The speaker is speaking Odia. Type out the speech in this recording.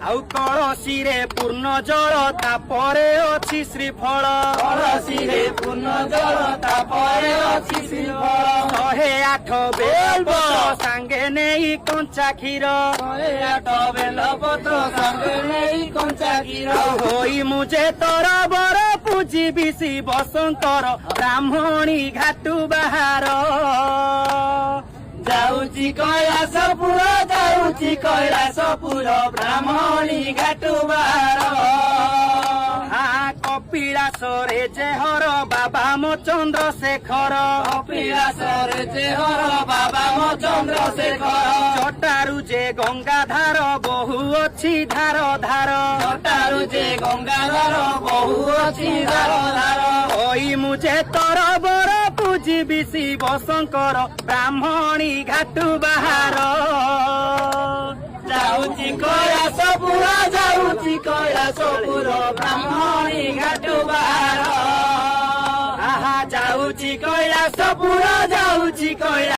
ଆଉ କଳସୀରେ ପୂର୍ଣ୍ଣ ଜଳ ତାପରେ ଅଛି ଶ୍ରୀଫଳ କଳସୀରେ ପୂର୍ଣ୍ଣ ଜଳ ତାପରେ ଅଛି ଶ୍ରୀଫଳ 108 ବେଲପତ୍ର ସାଙ୍ଗେ ନେଇ କଞ୍ଚା କ୍ଷୀର 108 ବେଲପତ୍ର ସାଙ୍ଗେ ନେଇ କଞ୍ଚା କ୍ଷୀର ହୋଇ ମୁଁ ଯେ ତୋର ବର ପୂଜିବି ଶିବ ଶଙ୍କର ବ୍ରାହ୍ମଣୀ ଘାଟୁ ବାହାର ଯାଉଛି କୈଳାସପୁର ଯାଉଛି କୈଳାସପୁର ବ୍ରାହ୍ମଣୀ ଘାଟୁ ବାହାର କପିଳାସରେ ଯେ ହର ବାବା ମୋ ଚନ୍ଦ୍ରଶେଖର କପିଳାସରେ ଯେ ହର ବାବା ମୋ ଚନ୍ଦ୍ରଶେଖର ଜଟାରୁ ଯେ ଗଙ୍ଗାଧାର ବହୁ ଅଛି ଧାର ଧାର ଜଟାରୁ ଯେ ଗଙ୍ଗାଧର ବହୁ ଅଛି ଧାର ଧାର ହୋଇ ମୁଁ ଯେ ତୋର ବର ପୂଜିବି ଶିବ ଶଙ୍କର ବ୍ରାହ୍ମଣୀ ଘାଟୁ ବାହାର ଯାଉଛି କୈଳାସପୁର ଯାଉଛି କୈଳାସପୁର ବ୍ରାହ୍ମଣୀ ଘାଟୁ ବାହାର ଯାଉଛି କୈଳାସପୁର ଯାଉଛି କୈଳାସ